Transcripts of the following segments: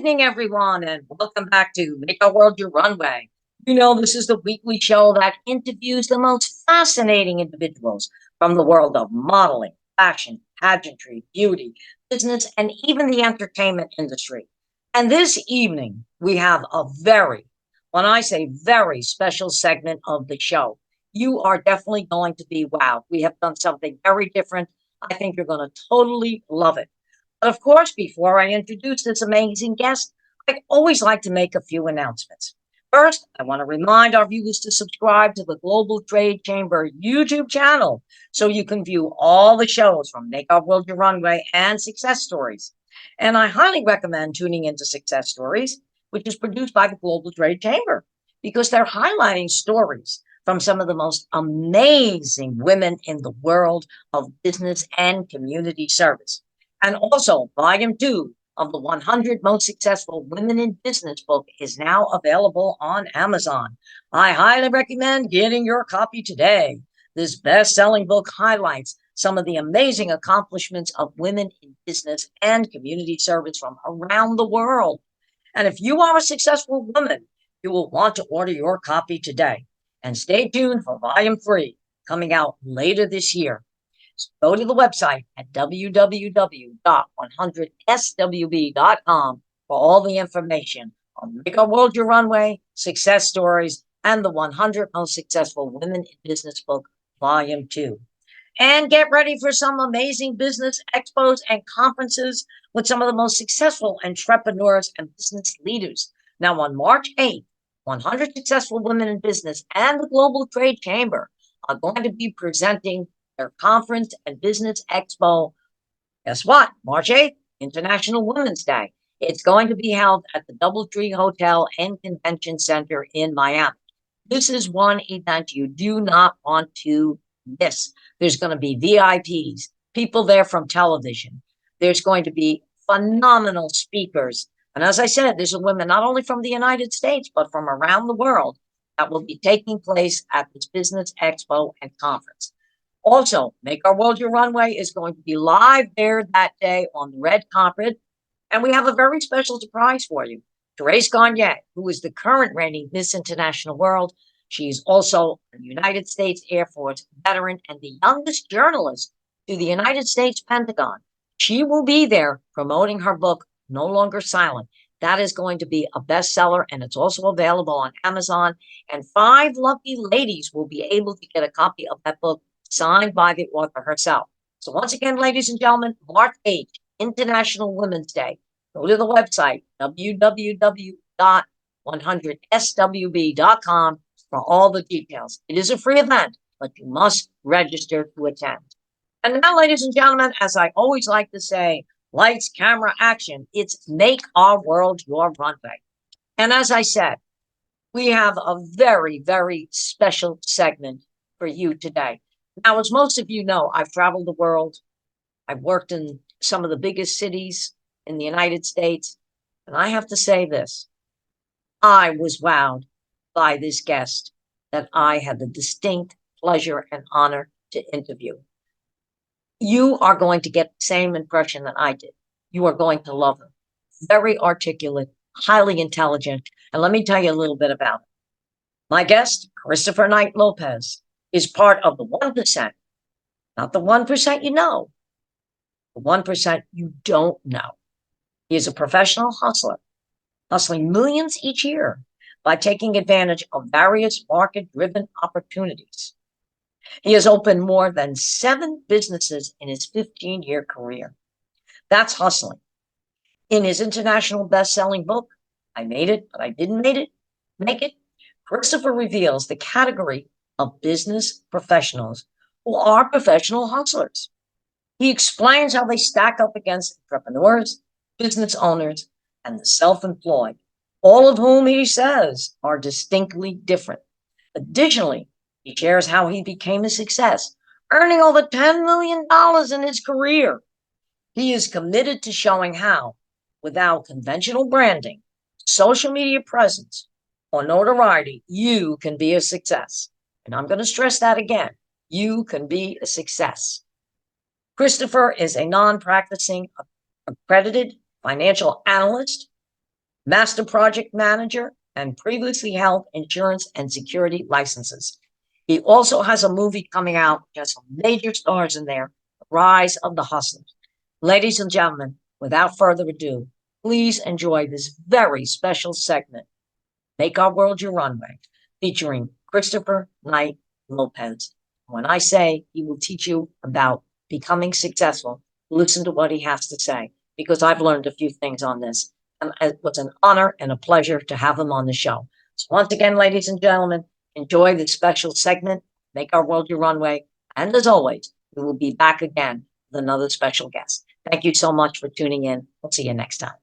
evening, everyone, and welcome back to Make Our World Your Runway. You know, this is the weekly show that interviews the most fascinating individuals from the world of modeling, fashion, pageantry, beauty, business, and even the entertainment industry. And this evening, we have a when I say very special segment of the show. You are definitely going to be wowed. We have done something very different. I think you're going to totally love it. But of course, before I introduce this amazing guest, I always like to make a few announcements. First, I want to remind our viewers to subscribe to the Global Trade Chamber YouTube channel so you can view all the shows from Make Our World Your Runway and Success Stories. And I highly recommend tuning into Success Stories, which is produced by the Global Trade Chamber, because they're highlighting stories from some of the most amazing women in the world of business and community service. And also, volume 2 of the 100 Most Successful Women in Business book is now available on Amazon. I highly recommend getting your copy today. This best-selling book highlights some of the amazing accomplishments of women in business and community service from around the world. And if you are a successful woman, you will want to order your copy today. And stay tuned for volume 3 coming out later this year. Go to the website at www.100swb.com for all the information on Make Our World Your Runway, Success Stories, and the 100 Most Successful Women in Business book, Volume 2. And get ready for some amazing business expos and conferences with some of the most successful entrepreneurs and business leaders. Now, on March 8th, 100 Successful Women in Business and the Global Trade Chamber are going to be presenting their conference and business expo. Guess what? March 8th, International Women's Day. It's going to be held at the DoubleTree Hotel and Convention Center in Miami. This is one event you do not want to miss. There's going to be VIPs, people there from television. There's going to be phenomenal speakers. And as I said, there's a women not only from the United States, but from around the world that will be taking place at this business expo and conference. Also, Make Our World Your Runway is going to be live there that day on the red carpet. And we have a very special surprise for you. 𝐏𝐚𝐠𝐞𝐬, who is the current reigning Miss International World. She's also a United States Air Force veteran and the youngest journalist to the United States Pentagon. She will be there promoting her book, No Longer Silent. That is going to be a bestseller, and it's also available on Amazon. And 5 lucky ladies will be able to get a copy of that book signed by the author herself. So once again, ladies and gentlemen, March 8th, International Women's Day. Go to the website, www.100swb.com for all the details. It is a free event, but you must register to attend. And now, ladies and gentlemen, as I always like to say, lights, camera, action. It's Make Our World Your Runway. And as I said, we have a very special segment for you today. Now, as most of you know, I've traveled the world. I've worked in some of the biggest cities in the United States. And I have to say this. I was wowed by this guest that I had the distinct pleasure and honor to interview. You are going to get the same impression that I did. You are going to love her. Very articulate, highly intelligent. And let me tell you a little bit about it. My guest, Christopher Lopez, is part of the 1%, not the 1% you know, the 1% you don't know. He is a professional hustler, hustling millions each year by taking advantage of various market-driven opportunities. He has opened more than 7 businesses in his 15-year career. That's hustling. In his international best-selling book, I Made It, But I Didn't Make It, Christopher reveals the category of business professionals who are professional hustlers. He explains how they stack up against entrepreneurs, business owners, and the self-employed, all of whom he says are distinctly different. Additionally, he shares how he became a success, earning over $10 million in his career. He is committed to showing how, without conventional branding, social media presence, or notoriety, you can be a success. And I'm going to stress that again. You can be a success. Christopher is a non-practicing accredited financial analyst Master Project Manager, and previously held insurance and security licenses. He also has a movie coming out, just some major stars in there, Rise of the Hustlers. Ladies and gentlemen, without further ado, please enjoy this very special segment, Make Our World Your Runway, featuring Christopher Knight Lopez. When I say he will teach you about becoming successful, listen to what he has to say, because I've learned a few things on this. And it was an honor and a pleasure to have him on the show. So once again, ladies and gentlemen, enjoy this special segment, Make Our World Your Runway. And as always, we will be back again with another special guest. Thank you so much for tuning in. We'll see you next time.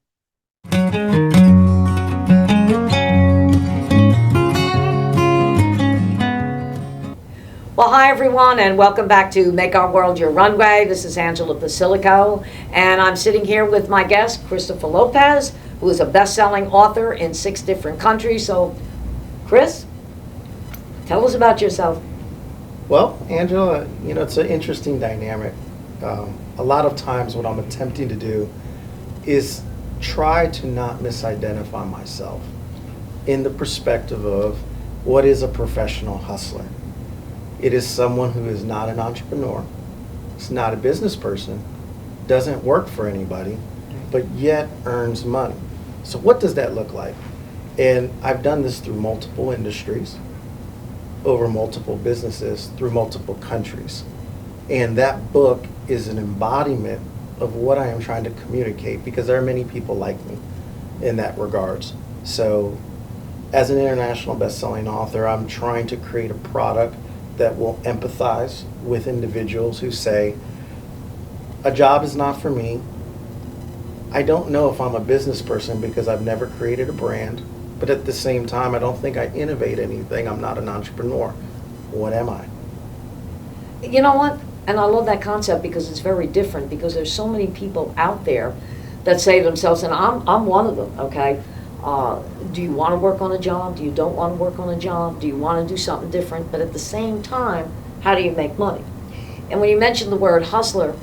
Well, hi everyone, and welcome back to Make Our World Your Runway. This is Angela Posillico, and I'm sitting here with my guest, Christopher Lopez, who is a best-selling author in 6 different countries. So, Chris, tell us about yourself. Well, Angela, it's an interesting dynamic. A lot of times what I'm attempting to do is try to not misidentify myself in the perspective of what is a professional hustler. It is someone who is not an entrepreneur, is not a business person, doesn't work for anybody, but yet earns money. So what does that look like? And I've done this through multiple industries, over multiple businesses, through multiple countries. And that book is an embodiment of what I am trying to communicate, because there are many people like me in that regards. So as an international best-selling author, I'm trying to create a product that will empathize with individuals who say, a job is not for me. I don't know if I'm a business person because I've never created a brand, but at the same time, I don't think I innovate anything. I'm not an entrepreneur. What am I? You know what? And I love that concept because it's very different, because there's so many people out there that say to themselves, and I'm one of them, okay? Do you want to work on a job? Do you don't want to work on a job? Do you want to do something different? But at the same time, how do you make money? And when you mention the word hustler,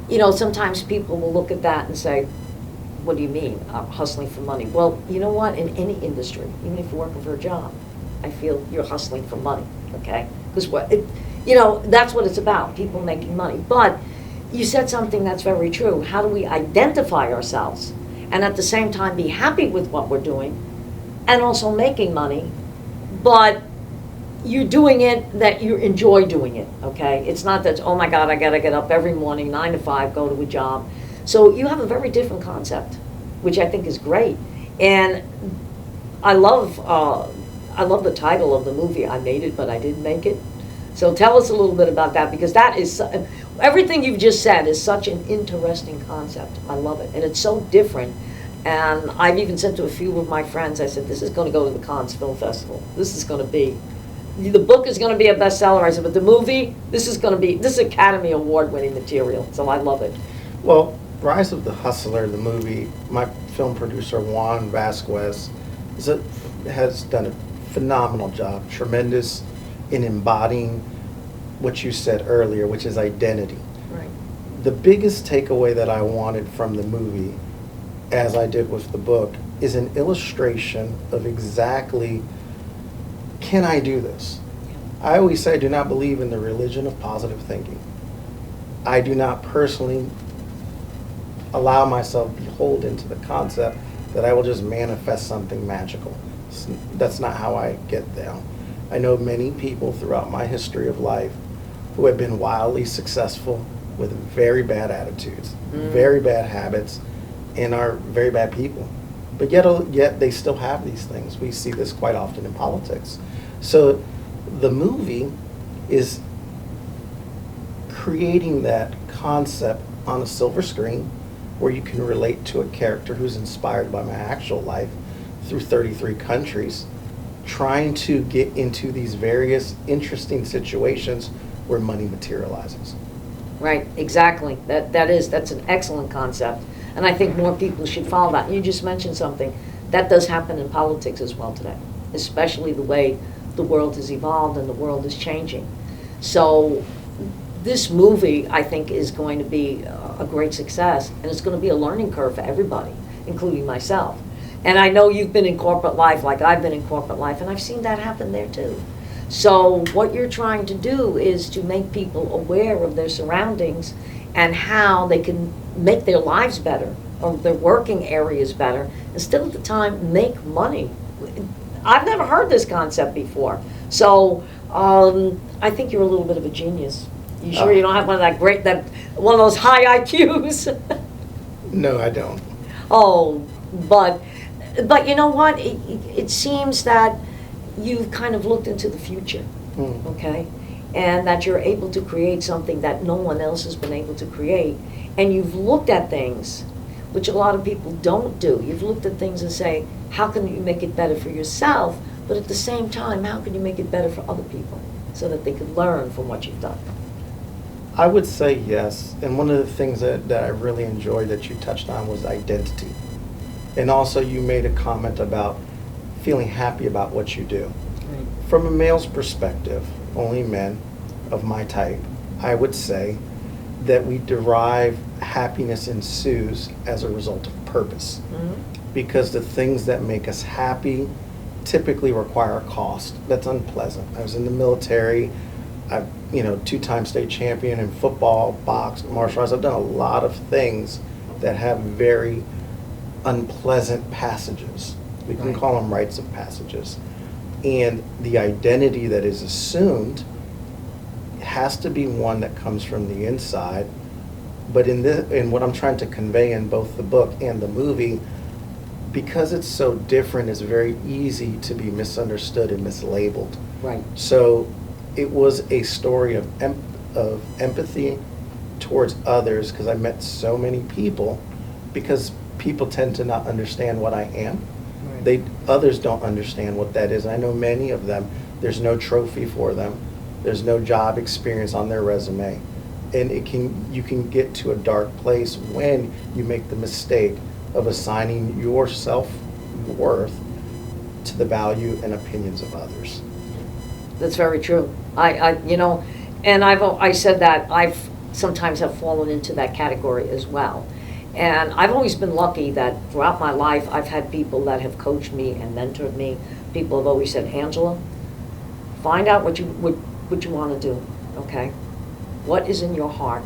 sometimes people will look at that and say, what do you mean, hustling for money? Well, you know what? In any industry, even if you're working for a job, I feel you're hustling for money, okay? Because that's what it's about, people making money. But you said something that's very true. How do we identify ourselves and at the same time be happy with what we're doing and also making money, but you're doing it that you enjoy doing it, okay? It's not that, oh my God, I gotta get up every morning, 9 to 5, go to a job. So you have a very different concept, which I think is great. And I love the title of the movie. I made it, but I didn't make it. So tell us a little bit about that, because that is, everything you've just said is such an interesting concept. I love it, and it's so different. And I've even said to a few of my friends, I said, this is going to go to the Cannes Film Festival. This is going to be, the book is going to be a bestseller. I said, but the movie, this is Academy Award winning material. So I love it. Well, Rise of the Hustler, the movie, my film producer, Juan Vasquez, has done a phenomenal job, tremendous in embodying what you said earlier, which is identity. Right. The biggest takeaway that I wanted from the movie, as I did with the book, is an illustration of exactly, can I do this? I always say I do not believe in the religion of positive thinking. I do not personally allow myself beholden to the concept that I will just manifest something magical. That's not how I get down. I know many people throughout my history of life who have been wildly successful with very bad attitudes, very bad habits, and are very bad people. But yet they still have these things. We see this quite often in politics. So the movie is creating that concept on a silver screen where you can relate to a character who's inspired by my actual life through 33 countries, trying to get into these various interesting situations where money materializes. Right, exactly. That's an excellent concept. And I think more people should follow that. And you just mentioned something. That does happen in politics as well today, especially the way the world has evolved and the world is changing. So this movie, I think, is going to be a great success, and it's going to be a learning curve for everybody, including myself. And I know you've been in corporate life like I've been in corporate life, and I've seen that happen there too. So what you're trying to do is to make people aware of their surroundings and how they can make their lives better or their working areas better, and still at the time make money. I've never heard this concept before. So I think you're a little bit of a genius. You sure you don't have one of one of those high IQs? No, I don't. Oh, but you know what? It seems that you've kind of looked into the future, okay? And that you're able to create something that no one else has been able to create. And you've looked at things, which a lot of people don't do. You've looked at things and say, how can you make it better for yourself? But at the same time, how can you make it better for other people so that they can learn from what you've done? I would say yes. And one of the things that I really enjoyed that you touched on was identity. And also you made a comment about feeling happy about what you do. Right. From a male's perspective, only men of my type, I would say that we derive happiness ensues as a result of purpose. Because the things that make us happy typically require a cost. That's unpleasant. I was in the military. I'm, 2-time state champion in football, box, martial arts. I've done a lot of things that have very unpleasant passages. We can call them rites of passages. And the identity that is assumed has to be one that comes from the inside. But in what I'm trying to convey in both the book and the movie, because it's so different, it's very easy to be misunderstood and mislabeled. Right. So it was a story of empathy towards others, because I met so many people, because people tend to not understand what I am. Right. Others don't understand what that is. I know many of them, there's no trophy for them. There's no job experience on their resume. And you can get to a dark place when you make the mistake of assigning your self-worth to the value and opinions of others. That's very true. And I said that I've sometimes have fallen into that category as well. And I've always been lucky that throughout my life, I've had people that have coached me and mentored me. People have always said, Angela, find out what you want to do, okay? What is in your heart?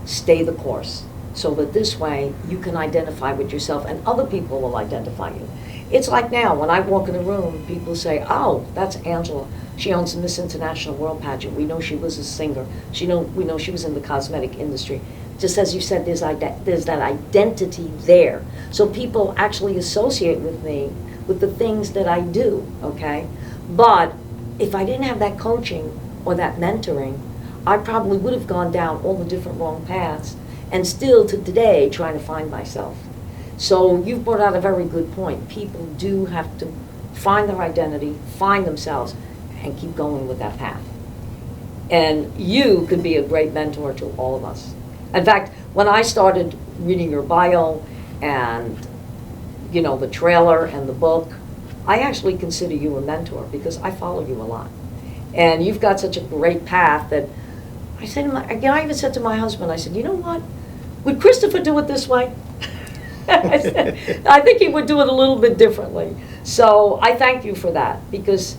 Stay the course, so that this way you can identify with yourself and other people will identify you. It's like now, when I walk in a room, people say, oh, that's Angela. She owns the Miss International World Pageant. We know she was a singer. We know she was in the cosmetic industry. Just as you said, there's that identity there. So people actually associate with me with the things that I do, okay? But if I didn't have that coaching or that mentoring, I probably would have gone down all the different wrong paths and still to today trying to find myself. So you've brought out a very good point. People do have to find their identity, find themselves, and keep going with that path. And you could be a great mentor to all of us. In fact, when I started reading your bio and, the trailer and the book, I actually consider you a mentor because I follow you a lot. And you've got such a great path that I even said to my husband, I said, you know what? Would Christopher do it this way? I think he would do it a little bit differently. So I thank you for that, because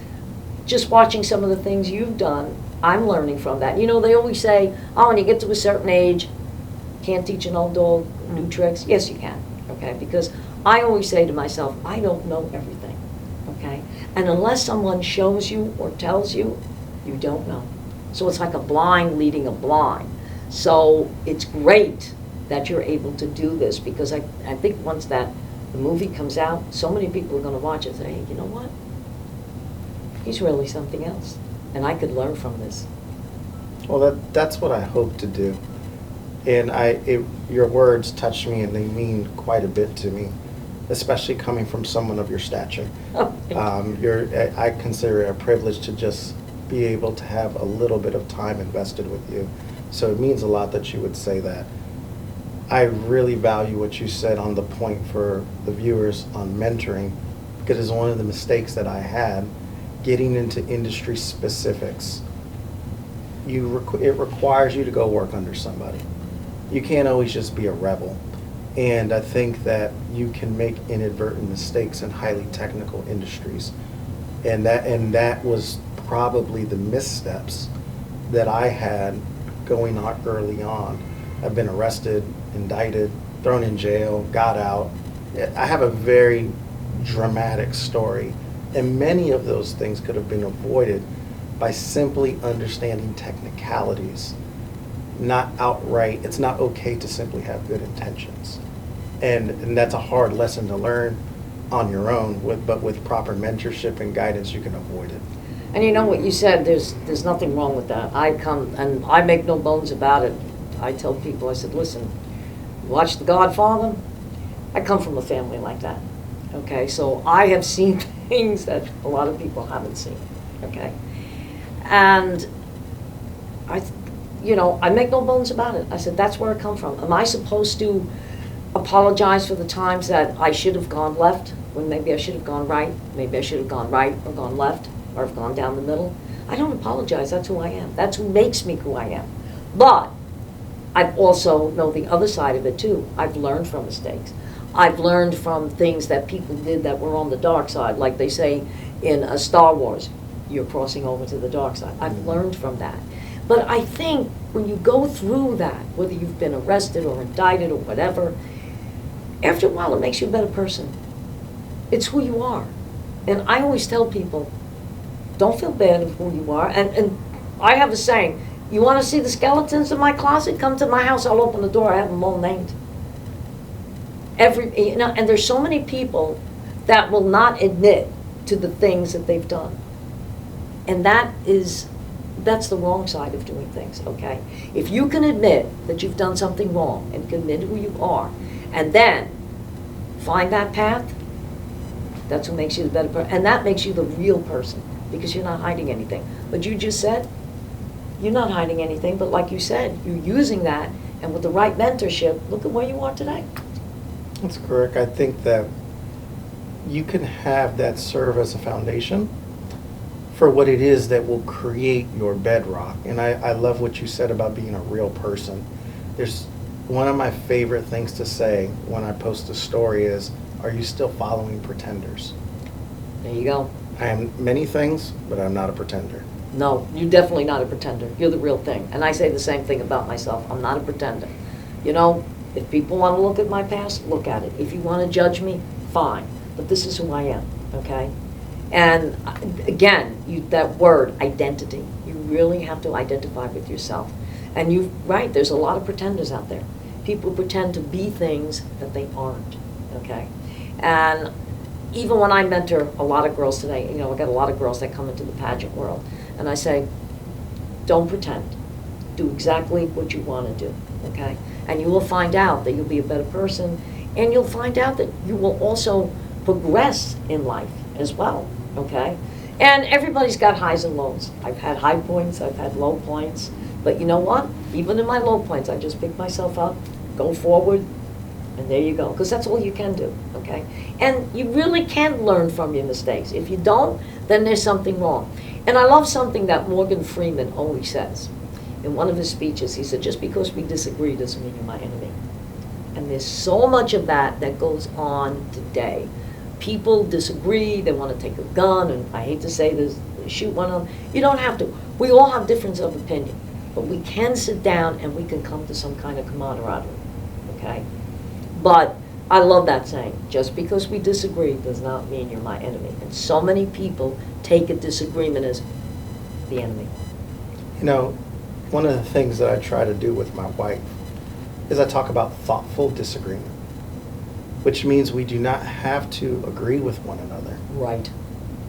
just watching some of the things you've done, I'm learning from that. They always say, oh, when you get to a certain age, can't teach an old dog new tricks. Yes, you can, okay? Because I always say to myself, I don't know everything, okay? And unless someone shows you or tells you, you don't know. So it's like a blind leading a blind. So it's great that you're able to do this, because I think once the movie comes out, so many people are going to watch it and say, hey, you know what? He's really something else, and I could learn from this. Well, that's what I hope to do. And your words touch me, and they mean quite a bit to me, especially coming from someone of your stature. Oh, I consider it a privilege to just be able to have a little bit of time invested with you. So it means a lot that you would say that. I really value what you said on the point for the viewers on mentoring, because it's one of the mistakes that I had, getting into industry specifics. It requires you to go work under somebody. You can't always just be a rebel. And I think that you can make inadvertent mistakes in highly technical industries. And that was probably the missteps that I had going on early on. I've been arrested, indicted, thrown in jail, got out. I have a very dramatic story, and many of those things could have been avoided by simply understanding technicalities. Not outright, it's not okay to simply have good intentions. And that's a hard lesson to learn on your own, but with proper mentorship and guidance, you can avoid it. And you know what you said, there's nothing wrong with that. I come, and I make no bones about it. I tell people, I said, listen, watch The Godfather. I come from a family like that, okay? So I have seen things that a lot of people haven't seen, okay? And I make no bones about it. I said, that's where I come from. Am I supposed to apologize for the times that I should have gone left, when maybe I should have gone right? Maybe I should have gone right or gone left, or have gone down the middle? I don't apologize. That's who I am. That's who makes me who I am. But I also know the other side of it too. I've learned from mistakes. I've learned from things that people did that were on the dark side, like they say in Star Wars, you're crossing over to the dark side. I've learned from that. But I think when you go through that, whether you've been arrested or indicted or whatever, after a while it makes you a better person. It's who you are. And I always tell people, don't feel bad of who you are. And I have a saying, you want to see the skeletons in my closet? Come to my house, I'll open the door, I have them all named. And there's so many people that will not admit to the things that they've done. And that's the wrong side of doing things, okay? If you can admit that you've done something wrong and can admit who you are, and then find that path, that's what makes you the better person. And that makes you the real person, because you're not hiding anything. But you just said, you're not hiding anything, but like you said, you're using that, and with the right mentorship, look at where you are today. That's correct. I think that you can have that serve as a foundation for what it is that will create your bedrock. And I love what you said about being a real person. There's one of my favorite things to say when I post a story is, are you still following pretenders? There you go. I am many things, but I'm not a pretender. No, you're definitely not a pretender. You're the real thing. And I say the same thing about myself. I'm not a pretender. You know, if people want to look at my past, look at it. If you want to judge me, fine. But this is who I am, okay? And again, that word, identity. You really have to identify with yourself. And you're right, there's a lot of pretenders out there. People pretend to be things that they aren't, okay? And even when I mentor a lot of girls today, I got a lot of girls that come into the pageant world, and I say, don't pretend. Do exactly what you want to do, okay? And you will find out that you'll be a better person, and you'll find out that you will also progress in life as well, okay? And everybody's got highs and lows. I've had high points, I've had low points, but you know what? Even in my low points, I just pick myself up, go forward, and there you go, because that's all you can do, okay? And you really can learn from your mistakes. If you don't, then there's something wrong. And I love something that Morgan Freeman always says. In one of his speeches, he said, just because we disagree doesn't mean you're my enemy. And there's so much of that that goes on today. People disagree, they want to take a gun, and I hate to say this, shoot one of them. You don't have to. We all have difference of opinion, but we can sit down and we can come to some kind of camaraderie, okay? But I love that saying, just because we disagree does not mean you're my enemy. And so many people take a disagreement as the enemy. One of the things that I try to do with my wife is I talk about thoughtful disagreement, which means we do not have to agree with one another. Right.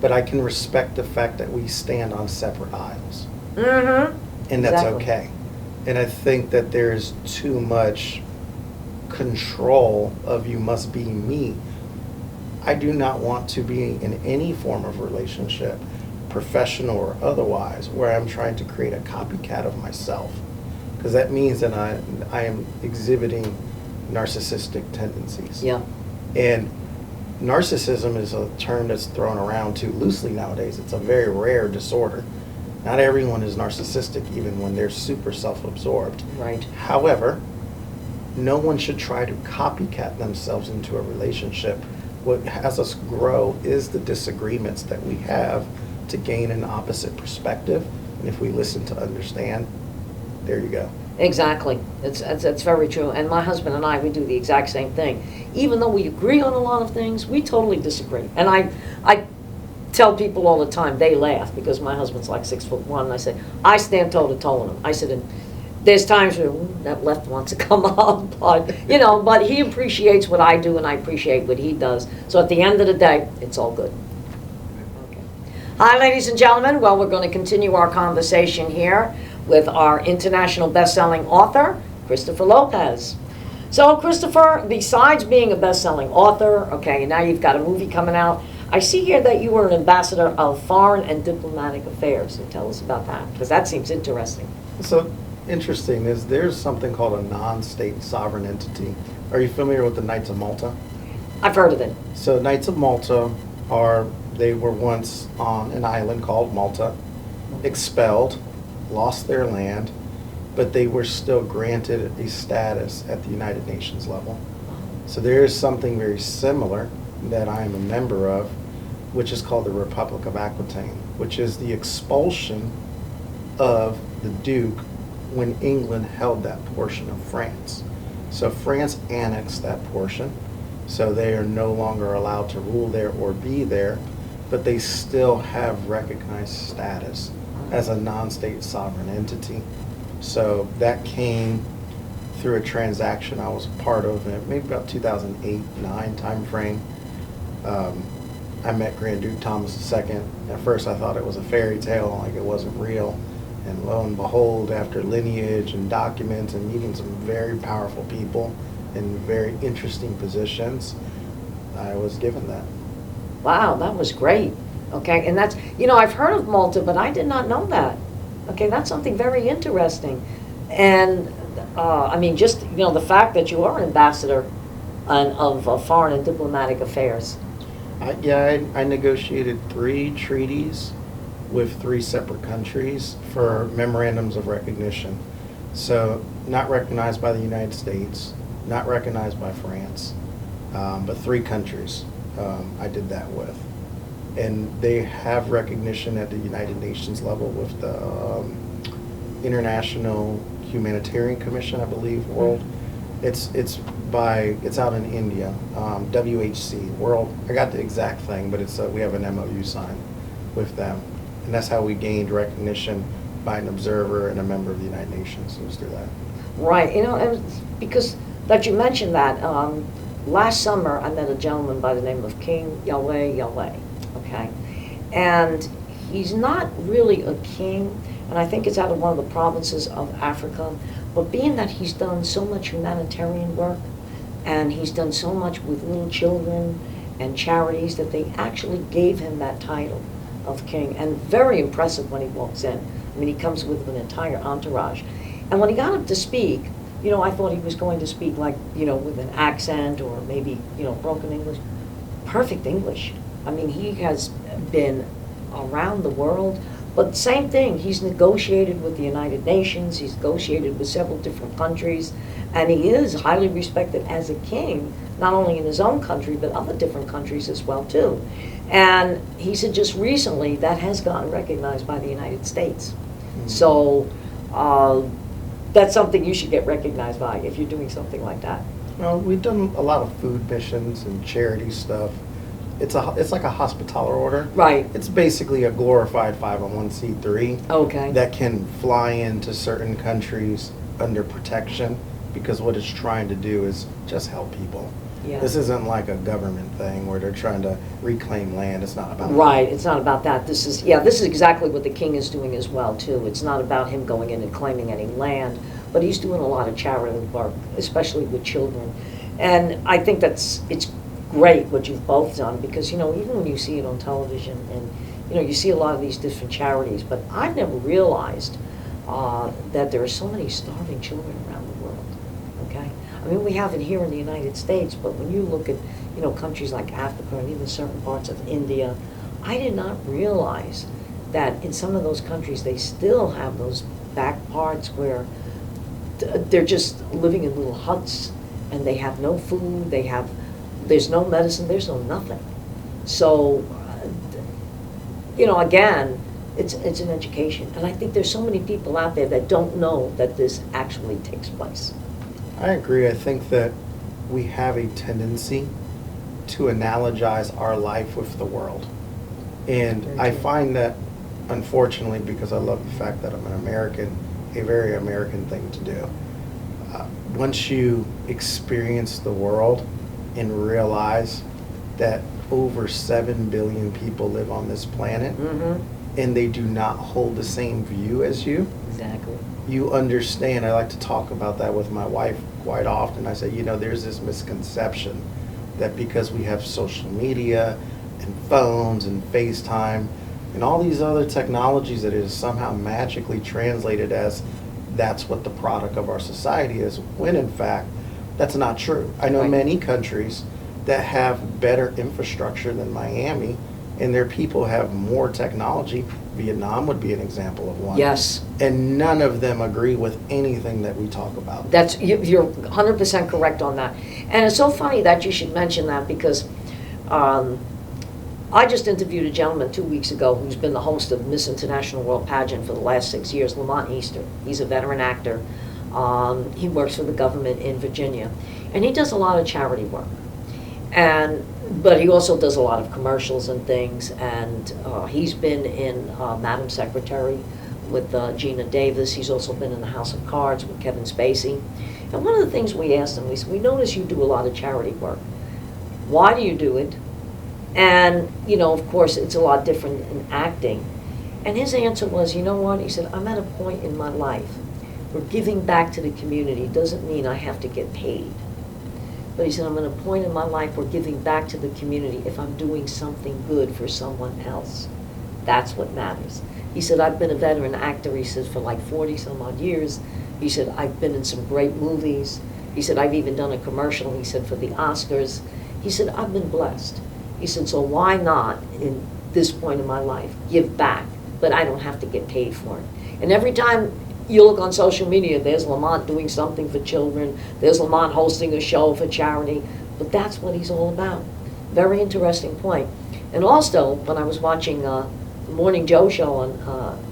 But I can respect the fact that we stand on separate aisles. Mm-hmm. And that's Exactly. okay. And I think that there's too much control of you must be me. I do not want to be in any form of relationship, professional or otherwise, where I'm trying to create a copycat of myself. Because that means that I am exhibiting narcissistic tendencies. Yeah. And narcissism is a term that's thrown around too loosely nowadays. It's a very rare disorder. Not everyone is narcissistic, even when they're super self-absorbed. Right. However, no one should try to copycat themselves into a relationship. What has us grow is the disagreements that we have to gain an opposite perspective. And if we listen to understand, there you go. Exactly. It's very true. And my husband and I, we do the exact same thing. Even though we agree on a lot of things, we totally disagree. And I tell people all the time, they laugh because my husband's like 6'1", and I say, I stand toe to toe with him. I said, and there's times where that left wants to come up, but but he appreciates what I do and I appreciate what he does. So at the end of the day, it's all good. Okay. Hi, ladies and gentlemen. Well, we're going to continue our conversation here with our international best-selling author, Christopher Lopez. So, Christopher, besides being a best-selling author, okay, now you've got a movie coming out. I see here that you were an ambassador of foreign and diplomatic affairs. So tell us about that, because that seems interesting. So interesting is there's something called a non-state sovereign entity. Are you familiar with the Knights of Malta? I've heard of it. So Knights of Malta they were once on an island called Malta, expelled, lost their land, but they were still granted a status at the United Nations level. So there is something very similar that I am a member of, which is called the Republic of Aquitaine, which is the expulsion of the Duke when England held that portion of France. So France annexed that portion, so they are no longer allowed to rule there or be there, but they still have recognized status as a non-state sovereign entity. So that came through a transaction I was part of in maybe about 2008-9 time frame. I met Grand Duke Thomas II. At first I thought it was a fairy tale, like it wasn't real. And lo and behold, after lineage and documents and meeting some very powerful people in very interesting positions, I was given that. Wow, that was great. Okay, and that's, I've heard of Malta, but I did not know that. Okay, that's something very interesting. And, just, the fact that you are an ambassador of foreign and diplomatic affairs. I negotiated 3 treaties with 3 separate countries for memorandums of recognition. So not recognized by the United States, not recognized by France, but 3 countries I did that with. And they have recognition at the United Nations level with the International Humanitarian Commission, I believe, World. It's out in India, WHC, World. I got the exact thing, but it's we have an MOU signed with them. And that's how we gained recognition by an observer and a member of the United Nations. It was through that. Right, and because that you mentioned that, last summer I met a gentleman by the name of 𝐏𝐚𝐠𝐞𝐬, okay? And he's not really a king, and I think it's out of one of the provinces of Africa, but being that he's done so much humanitarian work, and he's done so much with little children and charities, that they actually gave him that title of king, and very impressive when he walks in. I mean, he comes with an entire entourage. And when he got up to speak, I thought he was going to speak like, with an accent or maybe, broken English. Perfect English. I mean, he has been around the world, but same thing, he's negotiated with the United Nations, he's negotiated with several different countries, and he is highly respected as a king, not only in his own country, but other different countries as well, too. And he said just recently that has gotten recognized by the United States. Mm-hmm. So that's something you should get recognized by if you're doing something like that. Well, we've done a lot of food missions and charity stuff. It's like a hospitaller order. Right. It's basically a glorified 501c3. Okay. That can fly into certain countries under protection, because what it's trying to do is just help people. Yeah. This isn't like a government thing where they're trying to reclaim land. It's not about right. that. It's not about that. This is exactly what the king is doing as well too. It's not about him going in and claiming any land, but he's doing a lot of charity work, especially with children. And I think it's great what you've both done, because even when you see it on television and you see a lot of these different charities, but I've never realized that there are so many starving children around the world. Okay. I mean, we have it here in the United States, but when you look at, countries like Africa and even certain parts of India, I did not realize that in some of those countries they still have those back parts where they're just living in little huts, and they have no food, there's no medicine, there's no nothing. So, again, it's an education. And I think there's so many people out there that don't know that this actually takes place. I agree. I think that we have a tendency to analogize our life with the world. And I find that, unfortunately, because I love the fact that I'm an American, a very American thing to do. Once you experience the world and realize that over 7 billion people live on this planet, and they do not hold the same view as you, Exactly. you understand. I like to talk about that with my wife quite often. I say, there's this misconception that because we have social media and phones and FaceTime and all these other technologies, that it is somehow magically translated as that's what the product of our society is, when in fact that's not true. I know Right. many countries that have better infrastructure than Miami, and their people have more technology. Vietnam would be an example of one. Yes. And none of them agree with anything that we talk about. You're 100% correct on that. And it's so funny that you should mention that, because I just interviewed a gentleman 2 weeks ago who's been the host of Miss International World Pageant for the last 6 years, Lamont Easter. He's a veteran actor. He works for the government in Virginia. And he does a lot of charity work. But he also does a lot of commercials and things. And he's been in Madam Secretary with Gina Davis. He's also been in the House of Cards with Kevin Spacey. And one of the things we asked him, we notice you do a lot of charity work. Why do you do it? And, of course, it's a lot different in acting. And his answer was, you know what? He said, I'm at a point in my life where giving back to the community doesn't mean I have to get paid. But he said, I'm at a point in my life where giving back to the community, if I'm doing something good for someone else, that's what matters. He said, I've been a veteran actor, he said, for like 40 some odd years. He said, I've been in some great movies. He said, I've even done a commercial, he said, for the Oscars. He said, I've been blessed. He said, so why not, in this point in my life, give back? But I don't have to get paid for it. And every time you look on social media, there's Lamont doing something for children, there's Lamont hosting a show for charity, but that's what he's all about. Very interesting point. And also, when I was watching the Morning Joe show on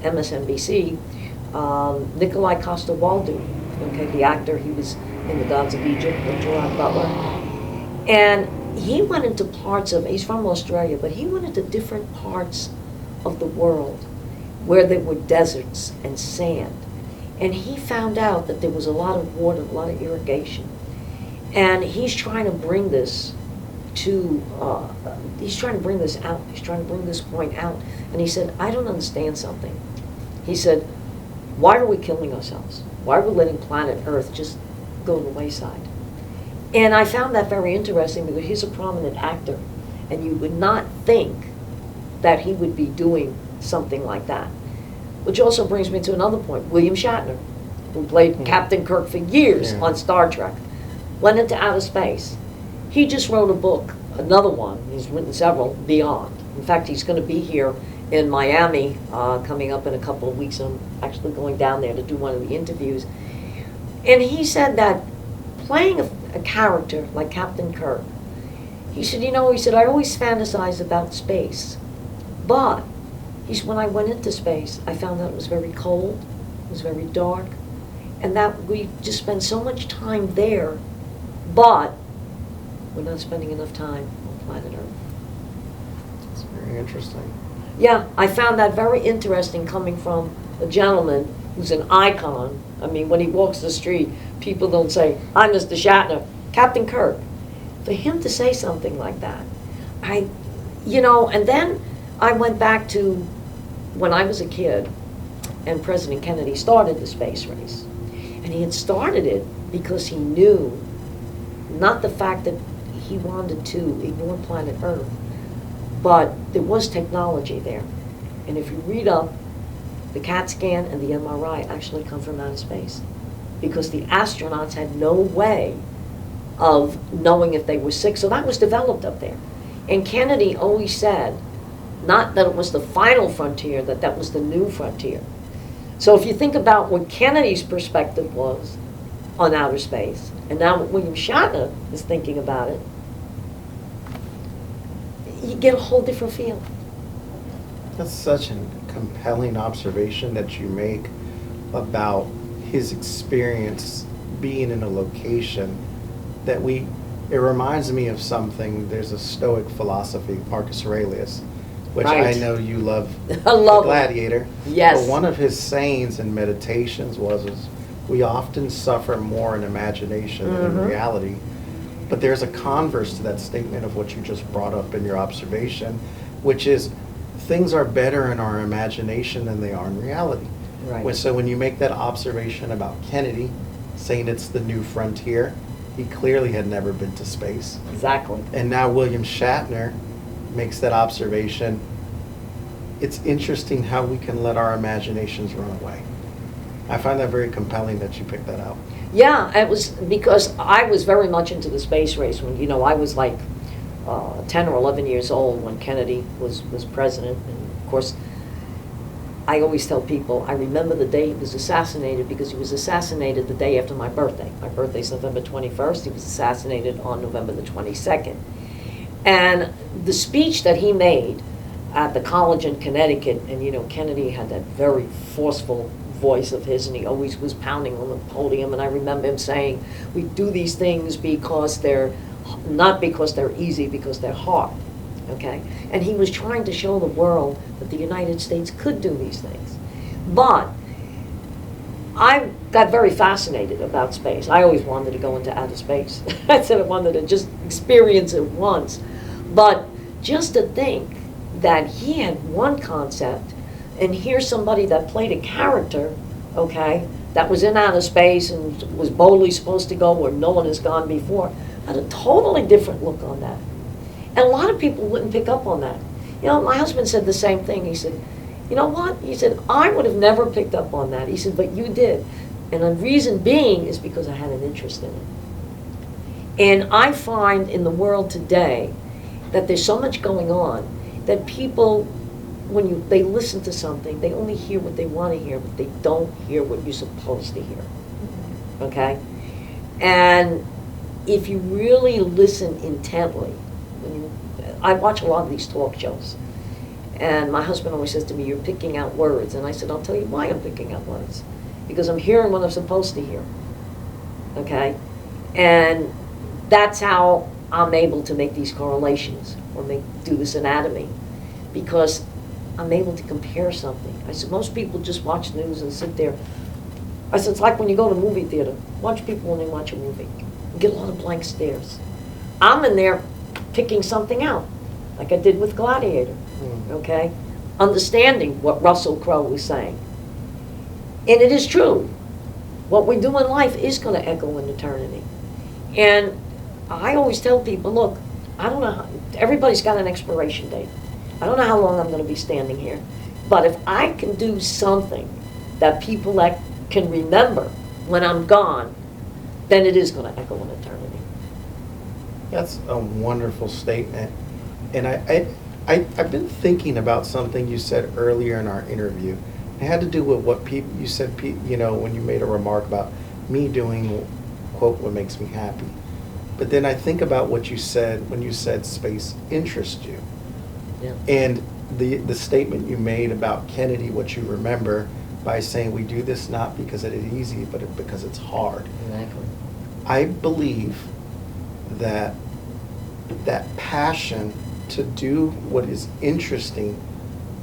MSNBC, Nikolai Coster-Waldau, okay, the actor, he was in The Gods of Egypt with Gerard Butler, and he went into parts of, he's from Australia, but he went into different parts of the world where there were deserts and sand. And he found out that there was a lot of water, a lot of irrigation. And he's trying to bring this to, he's trying to bring this out. He's trying to bring this point out. And he said, I don't understand something. He said, why are we killing ourselves? Why are we letting planet Earth just go to the wayside? And I found that very interesting, because he's a prominent actor. And you would not think that he would be doing something like that. Which also brings me to another point. William Shatner, who played Captain Kirk for years on Star Trek, went into outer space. He just wrote a book, another one, he's written several, Beyond. In fact, he's going to be here in Miami coming up in a couple of weeks. I'm actually going down there to do one of the interviews. And he said that playing a character like Captain Kirk, he said, I always fantasized about space. But he said, when I went into space, I found that it was very cold, it was very dark, and that we just spend so much time there, but we're not spending enough time on planet Earth. It's very interesting. Yeah, I found that very interesting, coming from a gentleman who's an icon. I mean, when he walks the street, people don't say, I'm Mr. Shatner, Captain Kirk. For him to say something like that, and then I went back to when I was a kid and President Kennedy started the space race. And he had started it because he knew not the fact that he wanted to ignore planet Earth, but there was technology there. And if you read up, the CAT scan and the MRI actually come from outer space, because the astronauts had no way of knowing if they were sick. So that was developed up there. And Kennedy always said, not that it was the final frontier, that was the new frontier. So if you think about what Kennedy's perspective was, on outer space. And now William Shatner is thinking about it. You get a whole different feel. That's such a compelling observation that you make about his experience being in a location that it reminds me of something. There's a Stoic philosophy, Marcus Aurelius, which Right. I know you love, I love the Gladiator. Yes. But one of his sayings and meditations is we often suffer more in imagination than in reality. But there's a converse to that statement of what you just brought up in your observation, which is things are better in our imagination than they are in reality. Right. So when you make that observation about Kennedy, saying it's the new frontier, he clearly had never been to space. Exactly. And now William Shatner makes that observation. It's interesting how we can let our imaginations run away. I find that very compelling that you picked that out. Yeah, it was because I was very much into the space race when, I was like 10 or 11 years old when Kennedy was president. And of course, I always tell people, I remember the day he was assassinated because he was assassinated the day after my birthday. My birthday's November 21st. He was assassinated on November the 22nd. And the speech that he made at the college in Connecticut, and Kennedy had that very forceful voice of his, and he always was pounding on the podium, and I remember him saying, we do these things because they're not because they're easy, because they're hard, okay? And he was trying to show the world that the United States could do these things. But I got very fascinated about space. I always wanted to go into outer space. I said I wanted to just experience it once. But just to think that he had one concept, and here's somebody that played a character, okay, that was in outer space and was boldly supposed to go where no one has gone before, had a totally different look on that. And a lot of people wouldn't pick up on that. My husband said the same thing. He said, you know what? He said, I would have never picked up on that. He said, but you did. And the reason being is because I had an interest in it. And I find in the world today that there's so much going on that people, when they listen to something, they only hear what they want to hear, but they don't hear what you're supposed to hear. Okay? And if you really listen intently, I watch a lot of these talk shows, and my husband always says to me, you're picking out words. And I said, I'll tell you why I'm picking out words. Because I'm hearing what I'm supposed to hear. Okay? And that's how I'm able to make these correlations or do this anatomy. Because I'm able to compare something. I said, most people just watch news and sit there. I said, it's like when you go to a movie theater. Watch people when they watch a movie. You get a lot of blank stares. I'm in there picking something out, like I did with Gladiator, okay? Understanding what Russell Crowe was saying. And it is true. What we do in life is going to echo in eternity. And I always tell people, look, I don't know, everybody's got an expiration date. I don't know how long I'm going to be standing here. But if I can do something that people that can remember when I'm gone, then it is going to echo in eternity. That's a wonderful statement. And I've been thinking about something you said earlier in our interview. It had to do with what you said, when you made a remark about me doing, quote, what makes me happy. But then I think about what you said when you said space interests you. Yeah. And the statement you made about Kennedy, what you remember by saying we do this not because it is easy, but because it's hard. Exactly. I believe that passion to do what is interesting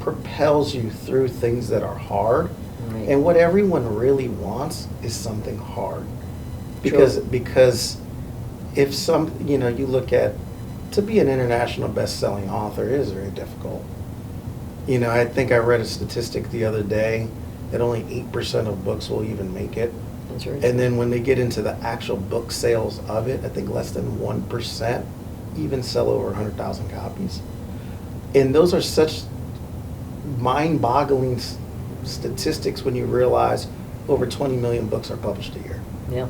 propels you through things that are hard. Right. And what everyone really wants is something hard. Because if you look at, to be an international best-selling author is very difficult. I think I read a statistic the other day that only 8% of books will even make it. That's right. And then when they get into the actual book sales of it, I think less than 1% even sell over 100,000 copies. And those are such mind-boggling statistics when you realize over 20 million books are published a year. Yeah.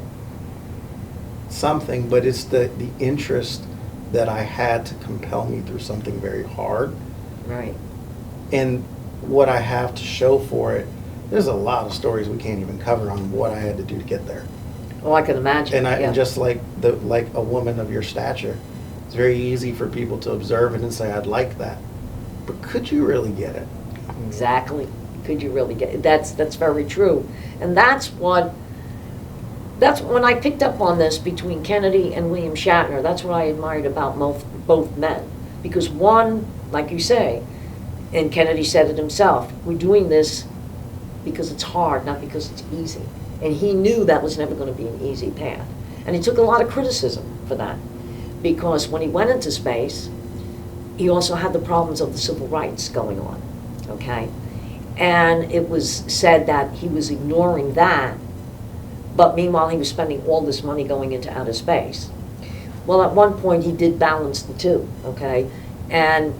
Something, but it's the interest that I had to compel me through something very hard. Right. And what I have to show for it, there's a lot of stories we can't even cover on what I had to do to get there. Oh, I can imagine. And just like a woman of your stature, it's very easy for people to observe it and say, "I'd like that," but could you really get it? Exactly. Could you really get it? That's very true, and that's when I picked up on this between Kennedy and William Shatner. That's what I admired about both men, because one, like you say, and Kennedy said it himself, we're doing this because it's hard, not because it's easy. And he knew that was never going to be an easy path. And he took a lot of criticism for that. Because when he went into space, he also had the problems of the civil rights going on, okay? And it was said that he was ignoring that, but meanwhile he was spending all this money going into outer space. Well, at one point he did balance the two, okay? And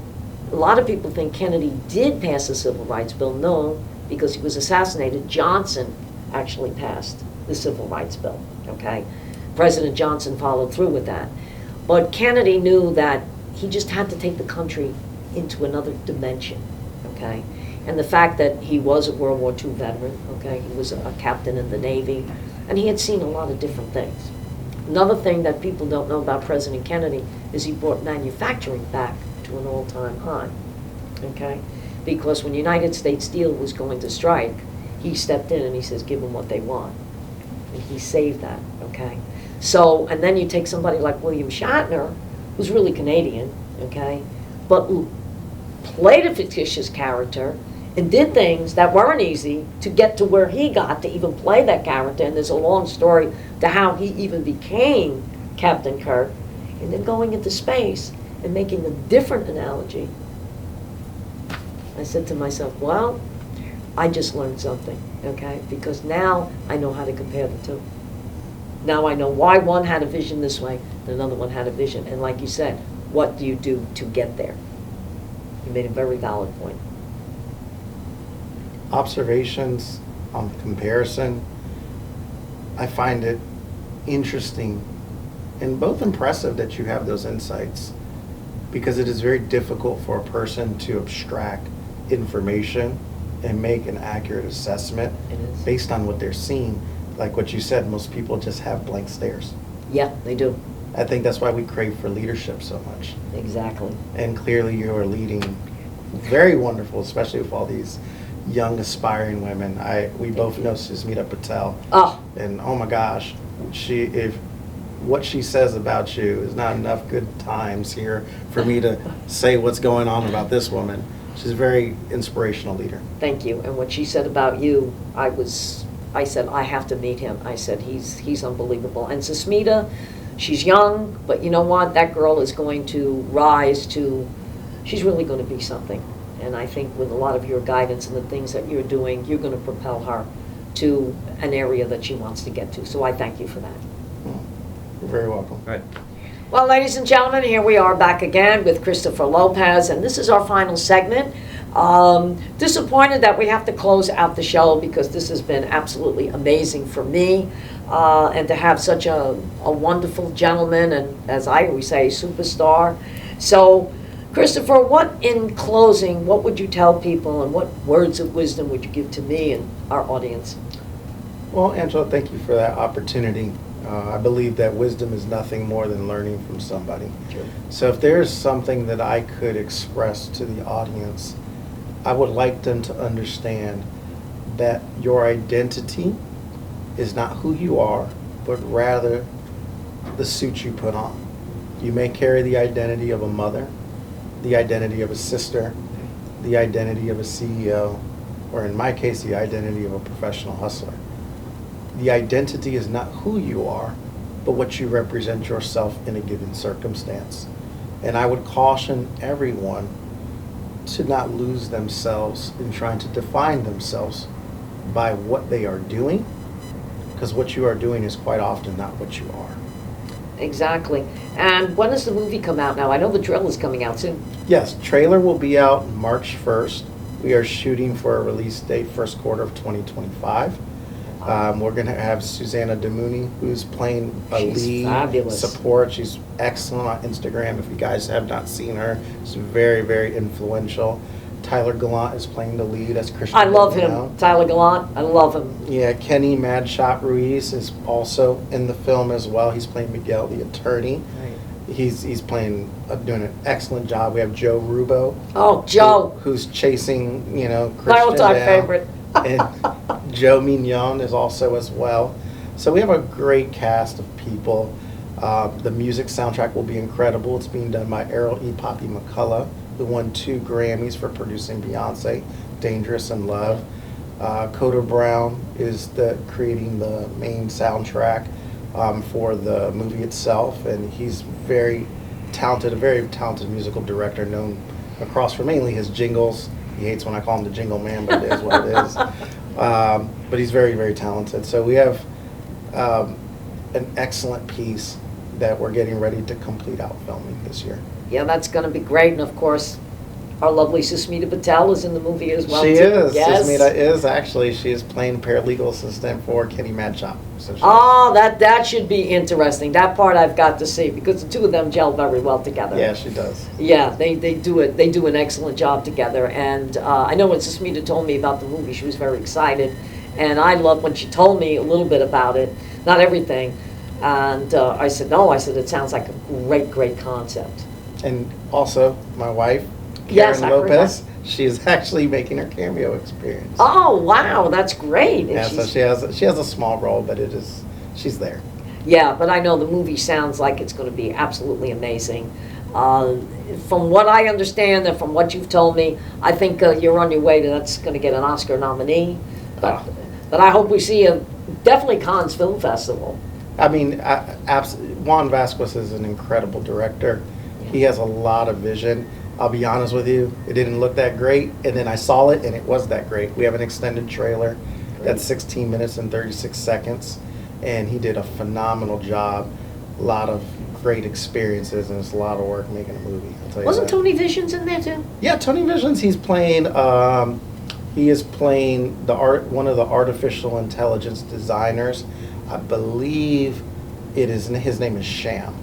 a lot of people think Kennedy did pass the civil rights bill. No, because he was assassinated. Johnson actually passed the civil rights bill, okay? President Johnson followed through with that. But Kennedy knew that he just had to take the country into another dimension, okay? And the fact that he was a World War II veteran, okay? He was a captain in the Navy, and he had seen a lot of different things. Another thing that people don't know about President Kennedy is he brought manufacturing back to an all-time high, okay? Because when United States Steel was going to strike, he stepped in and he says, give them what they want. And he saved that, okay? So, and then you take somebody like William Shatner, who's really Canadian, okay? But who played a fictitious character and did things that weren't easy to get to where he got to even play that character. And there's a long story to how he even became Captain Kirk. And then going into space and making a different analogy. I said to myself, well, I just learned something, okay? Because now I know how to compare the two. Now I know why one had a vision this way and another one had a vision. And like you said, what do you do to get there? You made a very valid point. Observations on comparison, I find it interesting and both impressive that you have those insights, because it is very difficult for a person to abstract information and make an accurate assessment based on what they're seeing. Like what you said, most people just have blank stares. Yeah, they do. I think that's why we crave for leadership so much. Exactly. And clearly you are leading very wonderful, especially with all these young aspiring women. We both know Susmita Patel. Oh. And oh my gosh, if what she says about you is not enough good times here for me to say what's going on about this woman. She's a very inspirational leader. Thank you. And what she said about you, I said, I have to meet him. I said, he's unbelievable. And Susmita, she's young, but you know what? That girl is going to rise to, she's really going to be something. And I think with a lot of your guidance and the things that you're doing, you're going to propel her to an area that she wants to get to. So I thank you for that. You're very welcome. Right. Well, ladies and gentlemen, here we are back again with Christopher Lopez, and this is our final segment. Disappointed that we have to close out the show because this has been absolutely amazing for me, and to have such a wonderful gentleman and, as I always say, superstar. So, Christopher, in closing, what would you tell people and what words of wisdom would you give to me and our audience? Well, Angela, thank you for that opportunity. I believe that wisdom is nothing more than learning from somebody. True. So if there's something that I could express to the audience, I would like them to understand that your identity is not who you are, but rather the suit you put on. You may carry the identity of a mother, the identity of a sister, the identity of a CEO, or in my case, the identity of a professional hustler. The identity is not who you are, but what you represent yourself in a given circumstance. And I would caution everyone to not lose themselves in trying to define themselves by what they are doing, because what you are doing is quite often not what you are. Exactly. And when does the movie come out now? I know the trailer is coming out soon. Yes, trailer will be out March 1st. We are shooting for a release date first quarter of 2025. We're going to have Susanna Demouni, who's playing a lead fabulous support. She's excellent on Instagram. If you guys have not seen her, she's very, very influential. Tyler Gallant is playing the lead as Christian. I love Lopez. him, Tyler Gallant. I love him. Yeah, Kenny Madshot Ruiz is also in the film as well. He's playing Miguel, the attorney. He's playing, doing an excellent job. We have Joe Rubo. Oh, Joe. Who's chasing, My Christian all-time down. favorite. And Joe Mignon is also as well. So we have a great cast of people. The music soundtrack will be incredible. It's being done by Errol E. Poppy McCullough, who won 2 Grammys for producing Beyonce, Dangerous in Love. Coda Brown is creating the main soundtrack for the movie itself, and he's very talented, a very talented musical director, known across for mainly his jingles. He hates when I call him the jingle man, but it is what it is. But he's very, very talented. So we have an excellent piece that we're getting ready to complete out filming this year. Yeah, that's going to be great. And of course, our lovely Susmita Patel is in the movie as well. She too. is. Yes. Susmita is actually. She is playing paralegal assistant for Kenny Madshot. So Oh, that should be interesting. That part I've got to see because the two of them gel very well together. yeah, she does. Yeah, they do it. They do an excellent job together. And I know when Susmita told me about the movie, she was very excited. And I loved when she told me a little bit about it, not everything. And I said, no, I said, it sounds like a great, great concept. And also, my wife, Yes, Karen I heard Lopez, she is actually making her cameo experience. Oh, wow, that's great. And Yeah, so she has a small role, but she's there. Yeah, but I know the movie sounds like it's going to be absolutely amazing. From what I understand and from what you've told me, I think you're on your way to that's going to get an Oscar nominee. But I hope we see definitely Cannes Film Festival. I mean, Juan Vasquez is an incredible director. He has a lot of vision. I'll be honest with you, it didn't look that great, and then I saw it, and it was that great. We have an extended trailer that's 16 minutes and 36 seconds, and he did a phenomenal job. A lot of great experiences, and it's a lot of work making a movie. I'll tell you Wasn't that. Tony Visions in there too? Yeah, Tony Visions. He's playing. He is playing one of the artificial intelligence designers. I believe his name is Sham.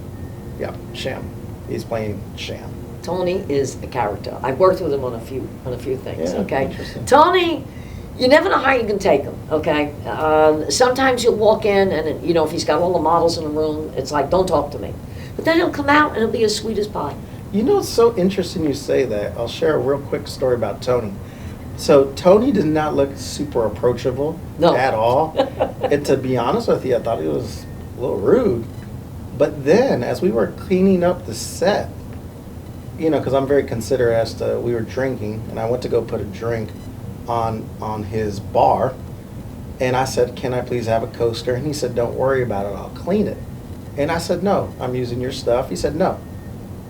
Yeah, Sham. He's playing Sham. Tony is a character. I've worked with him on a few things. Yeah, Okay, interesting. Tony, you never know how you can take him. Okay, sometimes you'll walk in and if he's got all the models in the room, it's like don't talk to me. But then he'll come out and he'll be as sweet as pie. It's so interesting you say that. I'll share a real quick story about Tony. So Tony did not look super approachable at all. And to be honest with you, I thought he was a little rude. But then as we were cleaning up the set, because I'm very considerate as to, we were drinking, and I went to go put a drink on his bar, and I said, can I please have a coaster? And he said, don't worry about it, I'll clean it. And I said, no, I'm using your stuff. He said, no,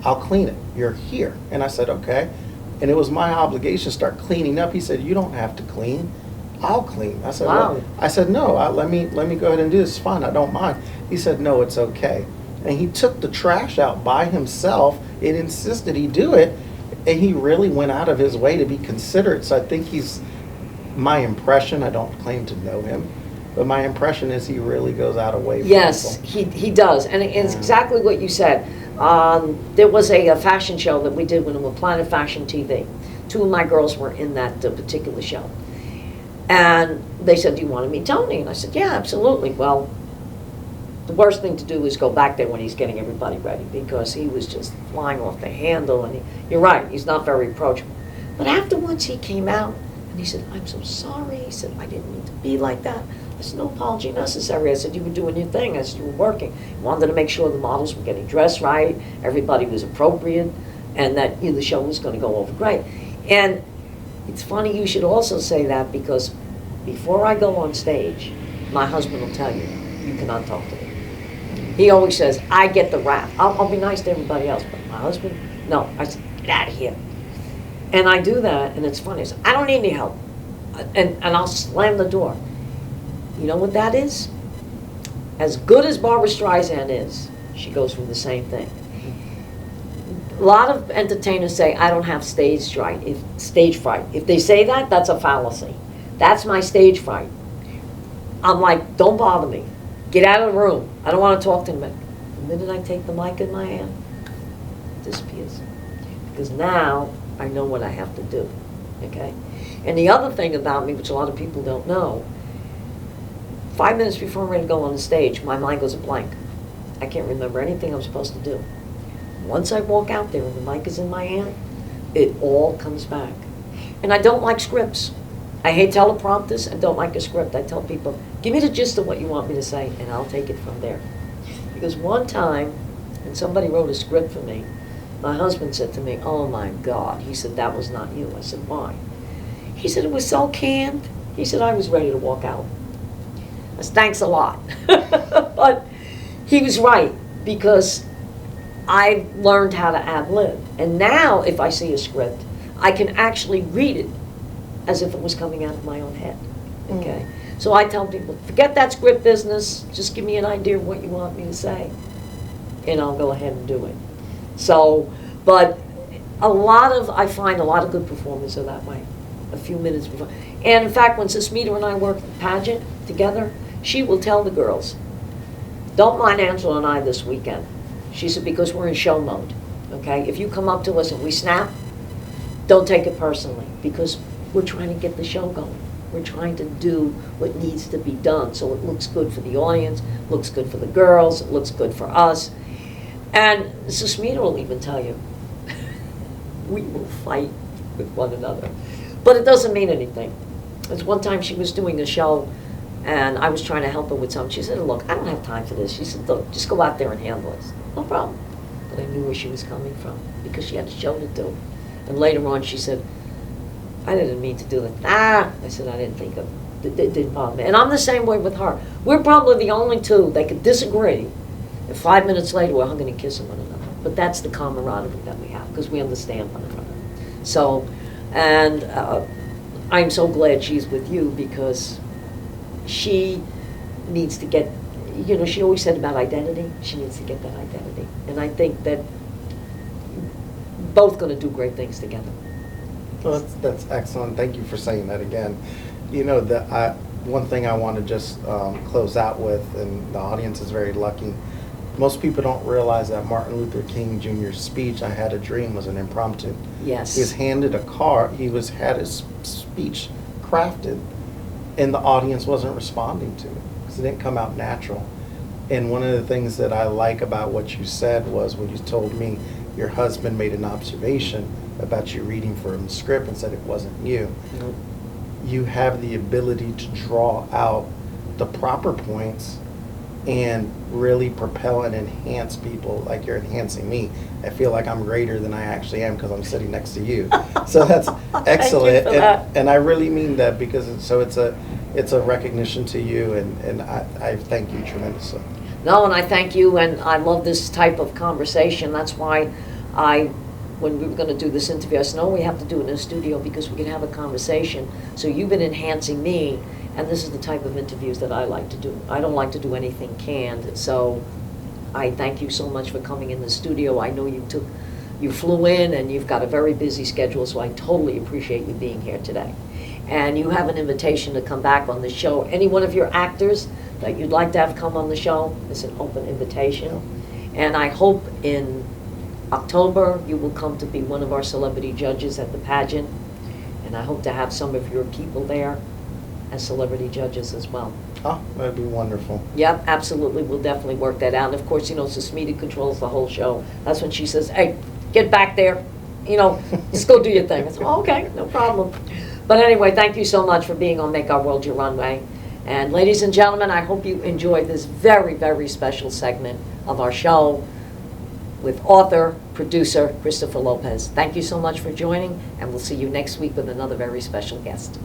I'll clean it, you're here. And I said, okay. And it was my obligation to start cleaning up. He said, you don't have to clean, I'll clean. I said, wow. Well, I said, no, let me go ahead and do this, it's fine, I don't mind. He said, no, it's okay. And he took the trash out by himself and insisted he do it, and he really went out of his way to be considerate. So I think my impression, I don't claim to know him, but my impression is he really goes out of way for Yes, people. he does, and it's exactly what you said. There was a fashion show that we did when we were Planet Fashion TV. 2 of my girls were in that particular show. And they said, do you want to meet Tony? And I said, yeah, absolutely. Well, the worst thing to do is go back there when he's getting everybody ready because he was just flying off the handle. And you're right, he's not very approachable. But afterwards he came out and he said, I'm so sorry. He said, I didn't mean to be like that. I said, no apology necessary. I said, you were doing your thing. I said, you were working. You wanted to make sure the models were getting dressed right, everybody was appropriate, and that the show was going to go over great. And it's funny you should also say that because before I go on stage, my husband will tell you, you cannot talk to me. He always says, I get the rap. I'll be nice to everybody else, but my husband, no. I said, get out of here. And I do that, and it's funny. I said, I don't need any help. And I'll slam the door. You know what that is? As good as Barbara Streisand is, she goes through the same thing. A lot of entertainers say, I don't have stage fright. If they say that, that's a fallacy. That's my stage fright. I'm like, don't bother me. Get out of the room. I don't want to talk to him. The minute I take the mic in my hand, it disappears. Because now I know what I have to do. okay? And the other thing about me, which a lot of people don't know, 5 minutes before I'm ready to go on the stage, my mind goes blank. I can't remember anything I'm supposed to do. Once I walk out there and the mic is in my hand, it all comes back. And I don't like scripts. I hate teleprompters. I don't like a script. I tell people, give me the gist of what you want me to say, and I'll take it from there. Because one time, when somebody wrote a script for me, my husband said to me, oh my God. He said, that was not you. I said, why? He said, it was so canned. He said, I was ready to walk out. I said, thanks a lot. But he was right, because I learned how to ad-lib. And now, if I see a script, I can actually read it as if it was coming out of my own head, okay? So I tell people, forget that script business, just give me an idea of what you want me to say, and I'll go ahead and do it. So, but I find a lot of good performers are that way, a few minutes before. And in fact, when 𝐏𝐚𝐠𝐞𝐬 and I work the pageant together, she will tell the girls, don't mind Angela and I this weekend. She said, because we're in show mode, okay? If you come up to us and we snap, don't take it personally, because we're trying to get the show going. We're trying to do what needs to be done so it looks good for the audience, looks good for the girls, it looks good for us. And 𝐏𝐚𝐠𝐞𝐬 will even tell you, we will fight with one another. But it doesn't mean anything. There's one time she was doing a show, and I was trying to help her with something. She said, look, I don't have time for this. She said, look, just go out there and handle it. No problem. But I knew where she was coming from, because she had a show to do. And later on, she said, I didn't mean to do that. I said, I didn't think of it. It didn't bother me. And I'm the same way with her. We're probably the only two that could disagree, and 5 minutes later, we're hugging and kissing one another. But that's the camaraderie that we have, because we understand one another. So, and I'm so glad she's with you, because she needs to get, you know, she always said about identity. She needs to get that identity. And I think that both going to do great things together. Well, that's excellent. Thank you for saying that again. You know, one thing I want to just close out with, and the audience is very lucky, most people don't realize that Martin Luther King Jr.'s speech, I Had a Dream, was an impromptu. Yes. He was handed a card, had his speech crafted, and the audience wasn't responding to it, because it didn't come out natural. And one of the things that I like about what you said was when you told me your husband made an observation about you reading for him the script and said it wasn't you. Mm-hmm. You have the ability to draw out the proper points and really propel and enhance people like you're enhancing me. I feel like I'm greater than I actually am because I'm sitting next to you. So that's excellent. Thank you for that. And I really mean that, because it's a recognition to you, and I thank you tremendously. No, and I thank you, and I love this type of conversation. That's why when we were going to do this interview, I said, no, we have to do it in a studio because we can have a conversation. So you've been enhancing me, and this is the type of interviews that I like to do. I don't like to do anything canned. So I thank you so much for coming in the studio. I know you flew in, and you've got a very busy schedule, so I totally appreciate you being here today. And you have an invitation to come back on the show. Any one of your actors that you'd like to have come on the show, it's an open invitation. And I hope in October you will come to be one of our celebrity judges at the pageant. And I hope to have some of your people there as celebrity judges as well. Oh, that'd be wonderful. Yep, absolutely. We'll definitely work that out. And of course, you know, 𝐏𝐚𝐠𝐞𝐬 controls the whole show. That's when she says, hey, get back there. You know, just go do your thing. I said, oh, okay, no problem. But anyway, thank you so much for being on Make Our World Your Runway. And ladies and gentlemen, I hope you enjoyed this very, very special segment of our show with author, producer, Christopher Lopez. Thank you so much for joining, and we'll see you next week with another very special guest.